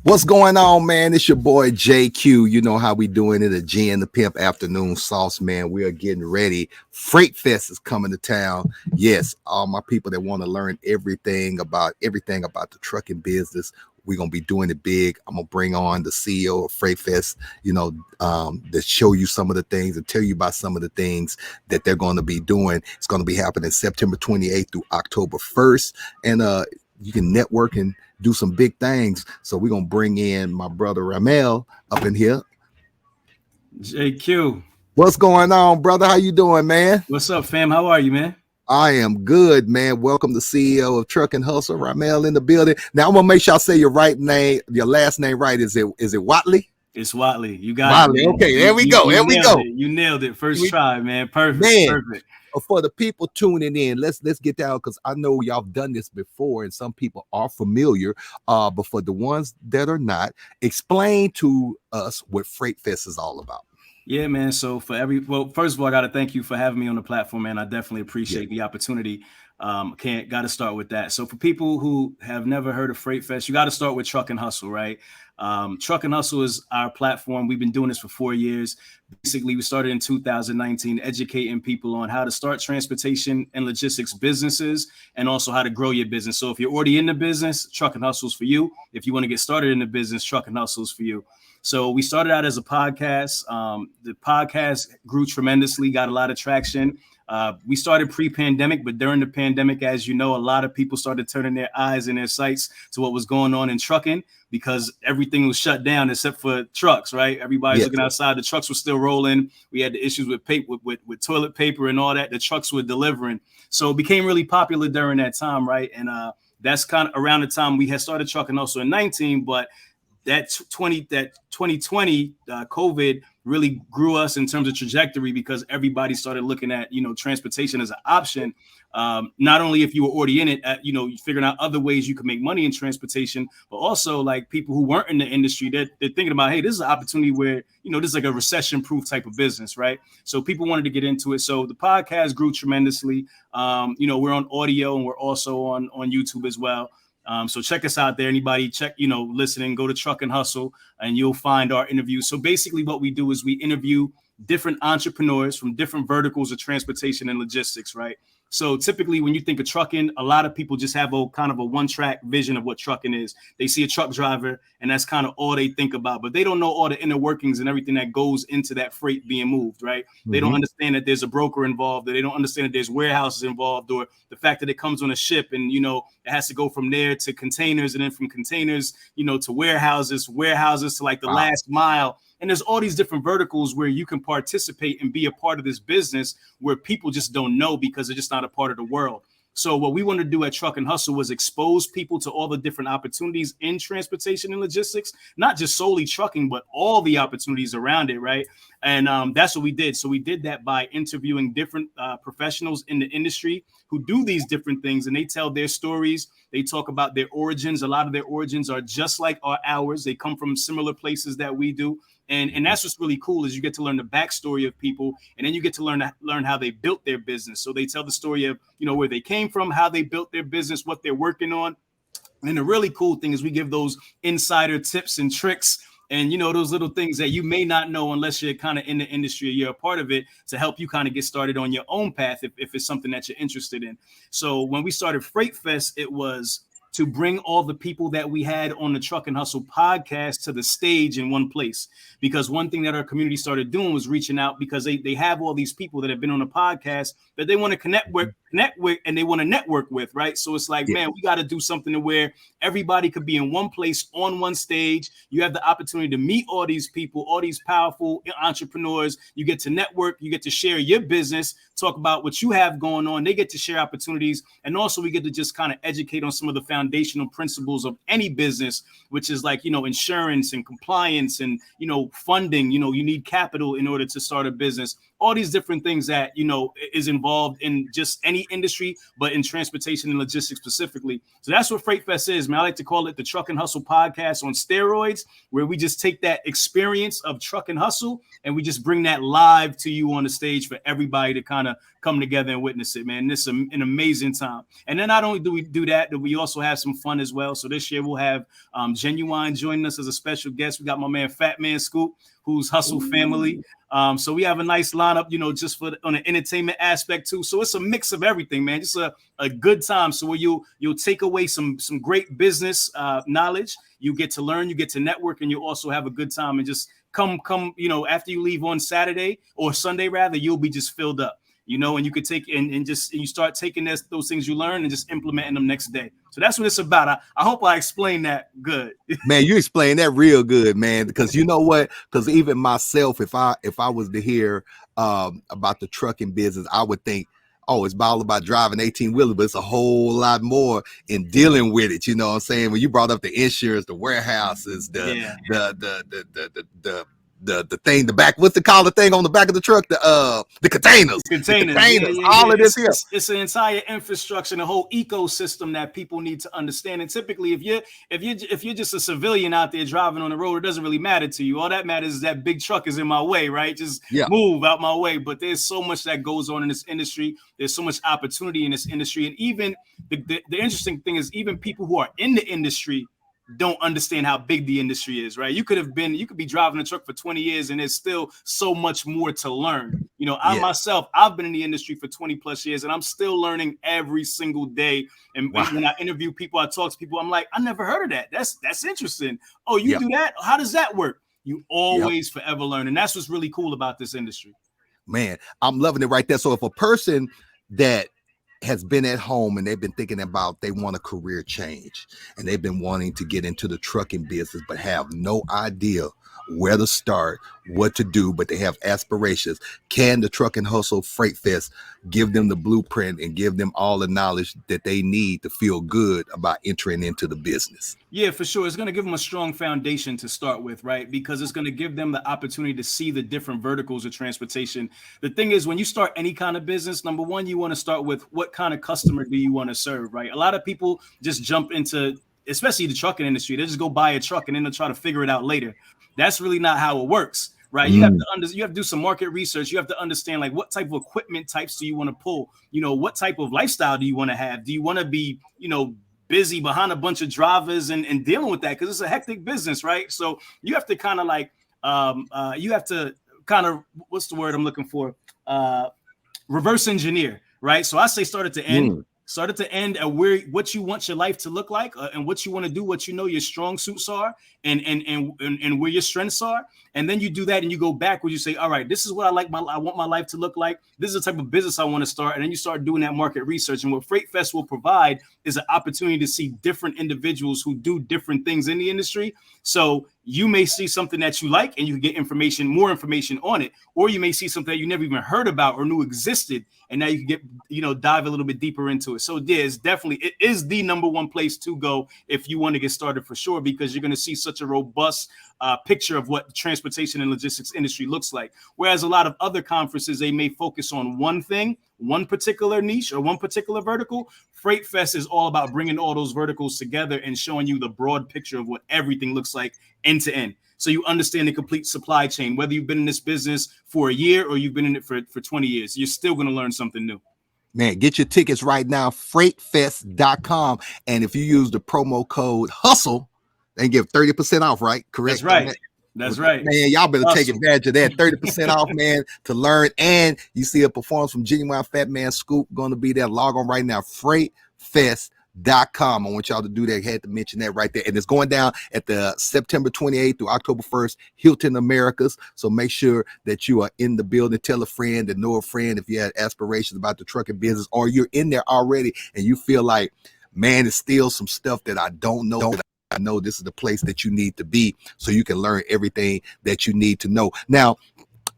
What's going on, man? It's your boy JQue. You know how we doing it, a G and the Pimp afternoon sauce, man. We are getting ready. FreightFest is coming to town. Yes, all my people that want to learn everything about the trucking business. We're gonna be doing it big. I'm gonna bring on the CEO of FreightFest, to show you some of the things and tell you about some of the things that they're gonna be doing. It's gonna be happening September 28th through October 1st. And you can network and do some big things. So we're gonna bring in my brother Rahmel up in here. JQue. What's going on, brother? How you doing, man? What's up, fam? How are you, man? I am good, man. Welcome to CEO of Truck and Hustle, Rahmel in the building. Now I'm gonna make sure I say your right name, your last name right. Is it Wattley? It's Wattley. You got Wattley. it. Man. Okay, there we go. There we go. You nailed it. First try, man. Perfect. Man, perfect. For the people tuning in, let's get down because I know y'all done this before and some people are familiar. But for the ones that are not, explain to us what FreightFest is all about. Yeah, man. So first of all, I got to thank you for having me on the platform, man. I definitely appreciate the opportunity. Got to start with that. So for people who have never heard of FreightFest, you got to start with Truck and Hustle, right? Truck and Hustle is our platform. We've been doing this for 4 years. Basically, we started in 2019, educating people on how to start transportation and logistics businesses and also how to grow your business. So if you're already in the business, Truck and Hustle is for you. If you want to get started in the business, Truck and Hustle is for you. So we started out as a podcast. The podcast grew tremendously, got a lot of traction. We started pre-pandemic, but during the pandemic, as you know, a lot of people started turning their eyes and their sights to what was going on in trucking because everything was shut down except for trucks, right? Everybody's looking outside. The trucks were still rolling. We had the issues with paper, with toilet paper and all that. The trucks were delivering. So it became really popular during that time, right? And that's kind of around the time we had started trucking also in 19, but that 2020 COVID really grew us in terms of trajectory because everybody started looking at, transportation as an option. Not only if you were already in it, figuring out other ways you could make money in transportation, but also like people who weren't in the industry, they're thinking about, hey, this is an opportunity where, this is like a recession proof type of business, right? So people wanted to get into it. So the podcast grew tremendously. We're on audio and we're also on YouTube as well. So check us out there. Anybody listening, go to Truck and Hustle and you'll find our interviews. So basically what we do is we interview different entrepreneurs from different verticals of transportation and logistics, right? So typically when you think of trucking, a lot of people just have a kind of a one-track vision of what trucking is. They see a truck driver and that's kind of all they think about, but they don't know all the inner workings and everything that goes into that freight being moved, right? Mm-hmm. They don't understand that there's a broker involved, or they don't understand that there's warehouses involved, or the fact that it comes on a ship and, it has to go from there to containers and then from containers, to warehouses to like the last mile. And there's all these different verticals where you can participate and be a part of this business where people just don't know because they're just not a part of the world. So what we want to do at Truck and Hustle was expose people to all the different opportunities in transportation and logistics, not just solely trucking, but all the opportunities around it, right? And that's what we did. So we did that by interviewing different professionals in the industry who do these different things, and they tell their stories. They talk about their origins. A lot of their origins are just like ours. They come from similar places that we do. And that's what's really cool is you get to learn the backstory of people, and then you get to learn how they built their business. So they tell the story of, where they came from, how they built their business, what they're working on. And the really cool thing is we give those insider tips and tricks and, those little things that you may not know unless you're kind of in the industry or you're a part of it to help you kind of get started on your own path if it's something that you're interested in. So when we started FreightFest, it was to bring all the people that we had on the Truck and Hustle podcast to the stage in one place. Because one thing that our community started doing was reaching out because they have all these people that have been on the podcast that they want to connect with and they want to network with, right? So it's like, man, we got to do something to where everybody could be in one place on one stage. You have the opportunity to meet all these people, all these powerful entrepreneurs. You get to network, you get to share your business, talk about what you have going on. They get to share opportunities. And also we get to just kind of educate on some of the foundational principles of any business, which is like, insurance and compliance and, funding. You need capital in order to start a business. all these different things that, you know, is involved in just any industry, but in transportation and logistics specifically. So that's what FreightFest is, man. I like to call it the Truck and Hustle podcast on steroids, where we just take that experience of truck and hustle and we just bring that live to you on the stage for everybody to kind of come together and witness it, man. This is an amazing time. And then not only do we do that, but we also have some fun as well. So this year we'll have JQue joining us as a special guest. We got my man Fat Man Scoop, who's Hustle Family. So we have a nice lineup, you know, just for on the entertainment aspect too. So it's a mix of everything, man. Just a good time. So where you'll take away some great business knowledge. You get to learn, you get to network, and you also have a good time. And just come, you know, after you leave on Saturday or Sunday rather, you'll be just filled up. You know, and you could take and you start taking those things you learn and just implementing them next day. So that's what it's about. I hope I explained that good. Man, you explained that real good, man. Because you know what? Because even myself, if I was to hear about the trucking business, I would think, oh, it's all about driving 18-wheelers, but it's a whole lot more in dealing with it. You know what I'm saying? When you brought up the insurance, the warehouses, the thing, the back, what's the call the thing on the back of the truck? The containers. All of this here. It's an entire infrastructure, and a whole ecosystem that people need to understand. And typically, if you're just a civilian out there driving on the road, it doesn't really matter to you. All that matters is that big truck is in my way, right? Just move out my way. But there's so much that goes on in this industry. There's so much opportunity in this industry. And even the interesting thing is, even people who are in the industry don't understand how big the industry is, right? You could be driving a truck for 20 years and there's still so much more to learn. You know, I've been in the industry for 20 plus years and I'm still learning every single day. And when I interview people, I talk to people, I'm like, I never heard of that. That's interesting. Oh, you do that? How does that work? You always forever learn. And that's what's really cool about this industry. Man, I'm loving it right there. So if a person that has been at home and they've been thinking about they want a career change and they've been wanting to get into the trucking business but have no idea where to start, what to do, but they have aspirations, can the Truck and Hustle FreightFest give them the blueprint and give them all the knowledge that they need to feel good about entering into the business? Yeah, for sure. It's going to give them a strong foundation to start with, right? Because it's going to give them the opportunity to see the different verticals of transportation. The thing is, when you start any kind of business, number one, you want to start with what kind of customer do you want to serve, right? A lot of people just jump into, especially the trucking industry, they just go buy a truck and then they'll try to figure it out later. That's really not how it works, right? You have to do some market research. You have to understand, like, what type of equipment types do you want to pull? You know, what type of lifestyle do you want to have? Do you want to be, you know, busy behind a bunch of drivers and dealing with that? Because it's a hectic business, right? So you have to kind of like, what's the word I'm looking for? Reverse engineer, right? So I say started to end. Started to end at what you want your life to look like and what you want to do, what you know your strong suits are and where your strengths are. And then you do that and you go backwards. You say, all right, this is what I want my life to look like. This is the type of business I want to start. And then you start doing that market research. And what FreightFest will provide is an opportunity to see different individuals who do different things in the industry. So you may see something that you like and you can get more information on it, or you may see something that you never even heard about or knew existed. And now you can get, dive a little bit deeper into it. So it is the number one place to go if you want to get started for sure, because you're going to see such a robust picture of what the transportation and logistics industry looks like. Whereas a lot of other conferences, they may focus on one thing, one particular niche or one particular vertical. FreightFest is all about bringing all those verticals together and showing you the broad picture of what everything looks like end to end. So you understand the complete supply chain, whether you've been in this business for a year or you've been in it for 20 years, you're still going to learn something new. Man, get your tickets right now, freightfest.com. And if you use the promo code HUSTLE, they give 30% off, right? Correct? That's right. That's right. Man, y'all better take advantage of that. 30% off, man, to learn. And you see a performance from JQue Fat Man Scoop going to be there. Log on right now, freightfest.com. I want y'all to do that. I had to mention that right there. And it's going down at the September 28th through October 1st, Hilton Americas. So make sure that you are in the building. Tell a friend and know a friend if you had aspirations about the trucking business, or you're in there already and you feel like, man, it's still some stuff that I don't know. I know this is the place that you need to be so you can learn everything that you need to know. Now,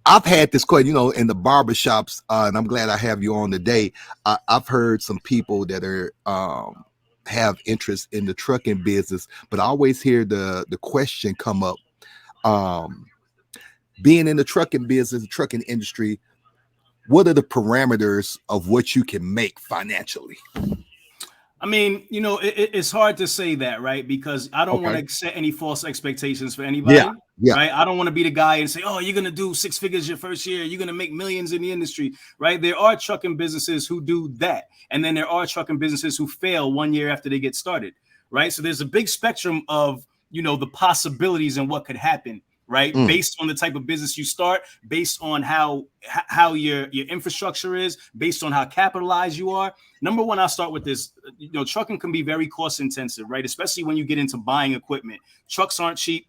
I've had this question, in the barbershops, and I'm glad I have you on today. I've heard some people that are have interest in the trucking business, but I always hear the question come up. Being in the trucking business, the trucking industry, what are the parameters of what you can make financially? I mean, it's hard to say that, right? Because I don't want to set any false expectations for anybody, right? I don't want to be the guy and say, oh, you're going to do 6 figures your first year. You're going to make millions in the industry, right? There are trucking businesses who do that. And then there are trucking businesses who fail 1 year after they get started, right? So there's a big spectrum of, the possibilities and what could happen, right? Based on the type of business you start, based on how your infrastructure is, based on how capitalized you are. Number one, I'll start with this. Trucking can be very cost intensive, right? Especially when you get into buying equipment. Trucks aren't cheap.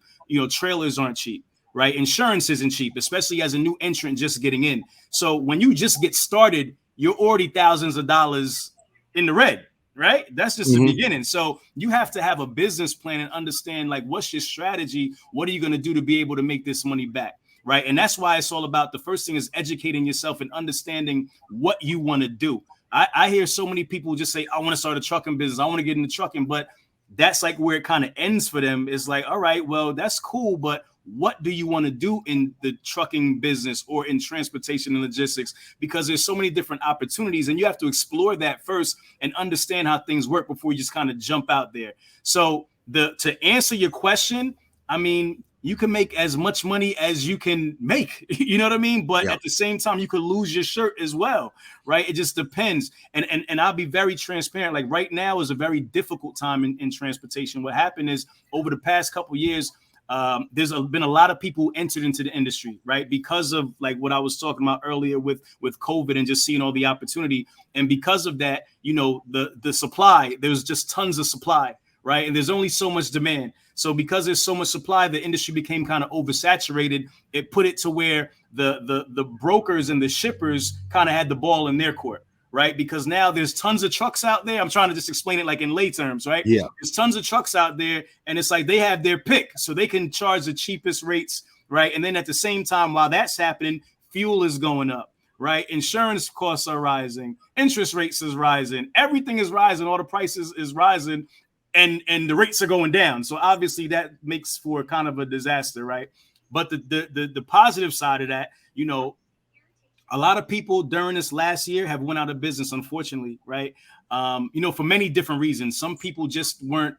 Trailers aren't cheap, right? Insurance isn't cheap, especially as a new entrant just getting in. So when you just get started, you're already thousands of dollars in the red. Right? That's just the beginning. So you have to have a business plan and understand, like, what's your strategy? What are you going to do to be able to make this money back? Right. And that's why it's all about, the first thing is educating yourself and understanding what you want to do. I hear so many people just say, I want to start a trucking business. I want to get into trucking. But that's like where it kind of ends for them. Is like, all right, well, that's cool. But what do you want to do in the trucking business or in transportation and logistics? Because there's so many different opportunities, and you have to explore that first and understand how things work before you just kind of jump out there. So to answer your question, I mean, you can make as much money as you can make, you know what I mean? But at the same time, you could lose your shirt as well, right? It just depends. And I'll be very transparent. Like right now is a very difficult time in transportation. What happened is, over the past couple of years, there's been a lot of people entered into the industry, right? Because of like what I was talking about earlier with COVID and just seeing all the opportunity. And because of that, the supply, there's just tons of supply, right? And there's only so much demand. So because there's so much supply, the industry became kind of oversaturated. It put it to where the brokers and the shippers kind of had the ball in their court. Right? Because now there's tons of trucks out there. I'm trying to just explain it like in lay terms, right? Yeah. There's tons of trucks out there, and it's like they have their pick. So they can charge the cheapest rates, right? And then at the same time, while that's happening, fuel is going up, right? Insurance costs are rising, interest rates is rising, everything is rising, all the prices is rising, and the rates are going down. So obviously that makes for kind of a disaster, right? But the positive side of that, a lot of people during this last year have went out of business, unfortunately, right? For many different reasons. Some people just weren't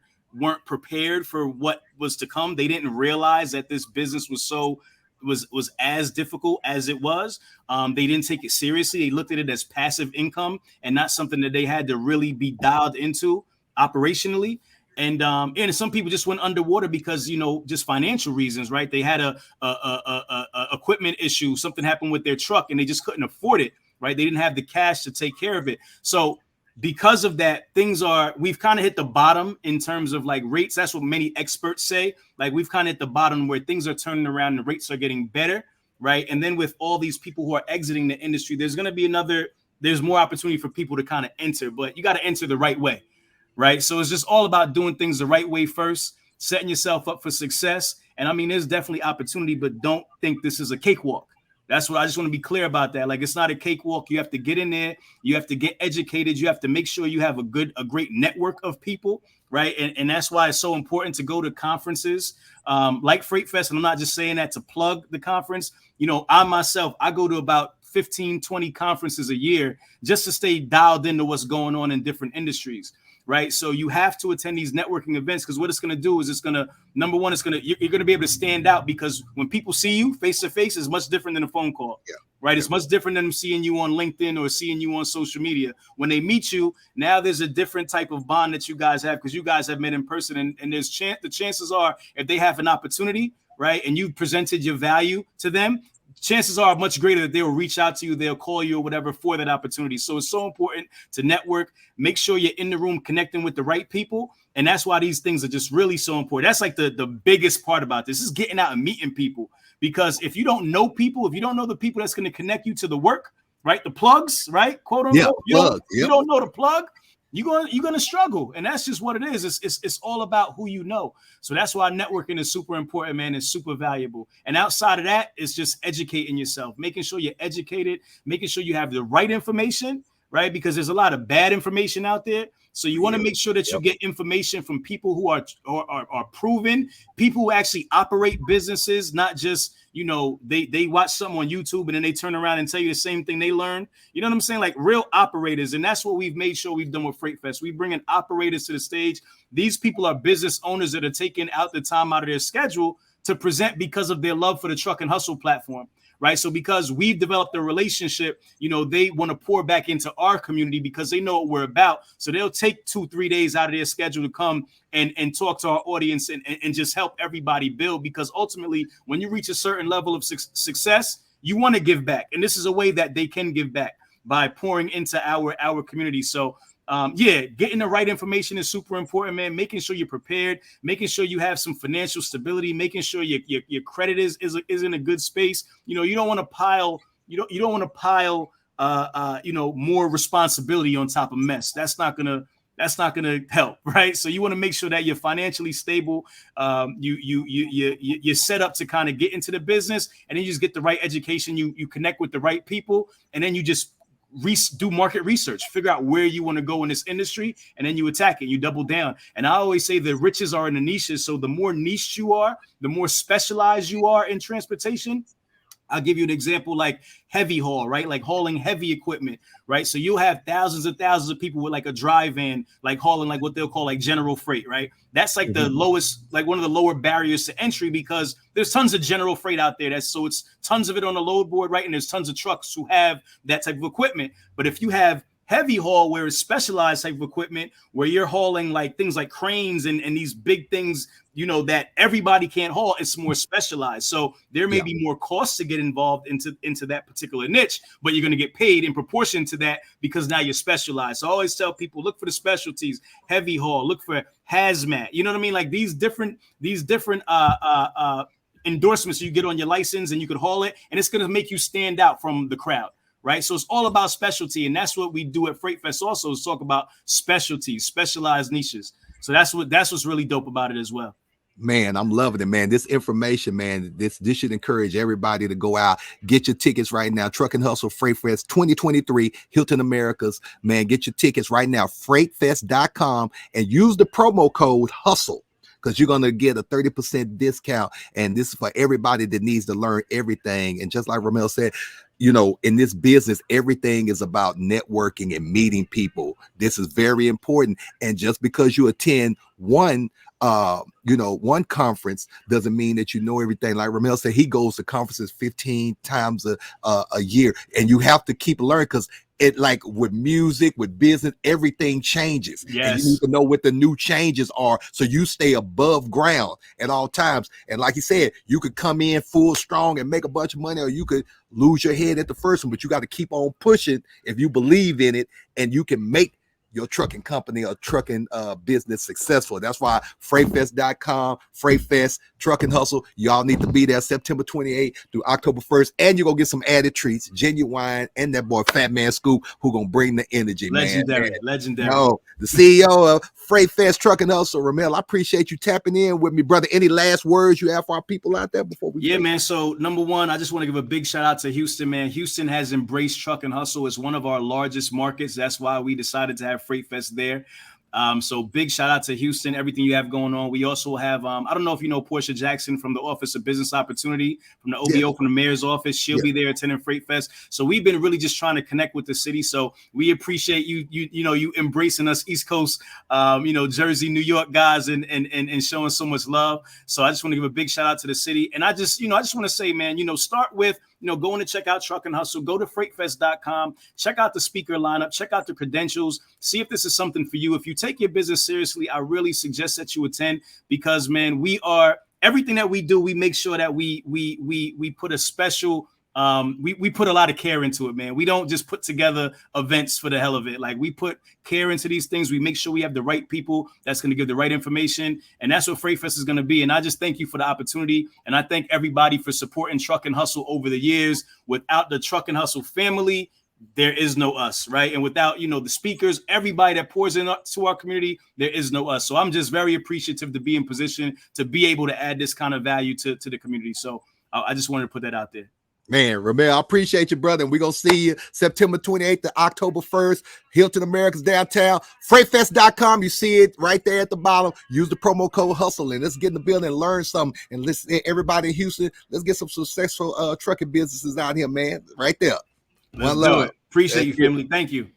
prepared for what was to come. They didn't realize that this business was as difficult as it was. They didn't take it seriously. They looked at it as passive income and not something that they had to really be dialed into operationally. And some people just went underwater because, just financial reasons, right? They had a equipment issue. Something happened with their truck and they just couldn't afford it, right? They didn't have the cash to take care of it. So because of that, we've kind of hit the bottom in terms of like rates. That's what many experts say. Like we've kind of hit the bottom where things are turning around and rates are getting better, right? And then with all these people who are exiting the industry, there's more opportunity for people to kind of enter, but you got to enter the right way. Right. So it's just all about doing things the right way first, setting yourself up for success. And I mean, there's definitely opportunity, but don't think this is a cakewalk. That's what I just want to be clear about that. Like, it's not a cakewalk. You have to get in there. You have to get educated. You have to make sure you have a great network of people. Right. And that's why it's so important to go to conferences like FreightFest. And I'm not just saying that to plug the conference. I go to about 15, 20 conferences a year just to stay dialed into what's going on in different industries. Right. So you have to attend these networking events, because what it's going to do is number one, you're going to be able to stand out, because when people see you face to face is much different than a phone call. Yeah. Right. It's much different than them seeing you on LinkedIn or seeing you on social media. When they meet you, now there's a different type of bond that you guys have, because you guys have met in person. And the chances are, if they have an opportunity, right, and you presented your value to them, chances are much greater that they will reach out to you, they'll call you or whatever for that opportunity. So it's so important to network, make sure you're in the room connecting with the right people. And that's why these things are just really so important. That's like the biggest part about this is getting out and meeting people. Because if you don't know people, if you don't know the people that's going to connect you to the work, right, the plugs, right, quote unquote, you don't know the plug, you're gonna struggle. And that's just what it is. It's all about who you know. So that's why networking is super important, man. It's super valuable. And outside of that, it's just educating yourself, making sure you're educated, making sure you have the right information, right? Because there's a lot of bad information out there. So you want to make sure that you get information from people who are proven, people who actually operate businesses, not just, you know, they watch something on YouTube and then they turn around and tell you the same thing they learned. You know what I'm saying? Like real operators. And that's what we've made sure we've done with FreightFest. We bring in operators to the stage. These people are business owners that are taking out the time out of their schedule to present because of their love for the Truck and Hustle platform. Right. So because we've developed a relationship, you know, they want to pour back into our community because they know what we're about. So they'll take 2-3 days out of their schedule to come and talk to our audience and just help everybody build. Because ultimately, when you reach a certain level of success, you want to give back. And this is a way that they can give back by pouring into our community. So getting the right information is super important, man. Making sure you're prepared, making sure you have some financial stability, making sure your credit is in a good space. You know, you don't want to pile, more responsibility on top of mess. That's not gonna help, right? So you want to make sure that you're financially stable. You're set up to kind of get into the business, and then you just get the right education. You connect with the right people, and then you just do market research, figure out where you want to go in this industry, and then you attack it, you double down. And I always say the riches are in the niches. So the more niche you are, the more specialized you are in transportation. I'll give you an example, like heavy haul, right? Like hauling heavy equipment, right? So you'll have thousands and thousands of people with like a dry van, like hauling like what they'll call like general freight, right? That's like the lowest, like one of the lower barriers to entry, because there's tons of general freight out there. So it's tons of it on the load board, right? And there's tons of trucks who have that type of equipment. But if you have heavy haul, where it's specialized type of equipment, where you're hauling like things like cranes and these big things, you know, that everybody can't haul, it's more specialized. So there may be more costs to get involved into that particular niche, but you're going to get paid in proportion to that because now you're specialized. So I always tell people, look for the specialties, heavy haul, look for hazmat. You know what I mean? Like these different endorsements you get on your license, and you could haul it, and it's going to make you stand out from the crowd. Right. So it's all about specialty. And that's what we do at FreightFest also, is talk about specialties, specialized niches. So that's what's really dope about it as well. Man, I'm loving it, man. This information, man, this should encourage everybody to go out, get your tickets right now. Truck and Hustle FreightFest 2023, Hilton Americas. Man, get your tickets right now, freightfest.com, and use the promo code HUSTLE, because you're going to get a 30% discount. And this is for everybody that needs to learn everything. And just like Rahmel said, you know, in this business, everything is about networking and meeting people. This is very important. And just because you attend one conference doesn't mean that you know everything. Like Rahmel said, he goes to conferences 15 times a year, and you have to keep learning, because it, like with music, with business, everything changes. Yes. And you need to know what the new changes are, so you stay above ground at all times. And like you said, you could come in full strong and make a bunch of money, or you could lose your head at the first one, but you got to keep on pushing if you believe in it, and you can make your trucking company or trucking business successful. That's why freightfest.com, FreightFest, Truck and Hustle, y'all need to be there September 28th through October 1st. And you're going to get some added treats, Genuine and that boy Fat Man Scoop, who going to bring the energy, Legendary. No, the CEO of FreightFest, Truck and Hustle, Rahmel, I appreciate you tapping in with me, brother. Any last words you have for our people out there before we Yeah, man. So number one, I just want to give a big shout out to Houston, man. Houston has embraced Truck and Hustle. It's one of our largest markets. That's why we decided to have FreightFest there. So big shout out to Houston, everything you have going on. We also have, I don't know if you know Portia Jackson from the Office of Business Opportunity, from the OBO, from the mayor's office. She'll be there attending FreightFest. So we've been really just trying to connect with the city. So we appreciate you embracing us East Coast, Jersey, New York guys, and showing so much love. So I just want to give a big shout out to the city. And I just want to say, man, start with, going to check out Truck and Hustle, go to freightfest.com, check out the speaker lineup, check out the credentials, see if this is something for you. If you take your business seriously, I really suggest that you attend, because, man, everything that we do, we make sure that we put a special, we put a lot of care into it, man. We don't just put together events for the hell of it. Like, we put care into these things. We make sure we have the right people that's going to give the right information. And that's what FreightFest is going to be. And I just thank you for the opportunity. And I thank everybody for supporting Truck and Hustle over the years. Without the Truck and Hustle family, there is no us, right? And without, the speakers, everybody that pours into our community, there is no us. So I'm just very appreciative to be in position to be able to add this kind of value to the community. So I just wanted to put that out there. Man, Rahmel, I appreciate you, brother. And we're going to see you September 28th to October 1st, Hilton Americas downtown. FreightFest.com. You see it right there at the bottom. Use the promo code HUSTLE and let's get in the building and learn something. And listen, everybody in Houston, let's get some successful trucking businesses out here, man. Right there. Let's do it. Appreciate you, family. Thank you.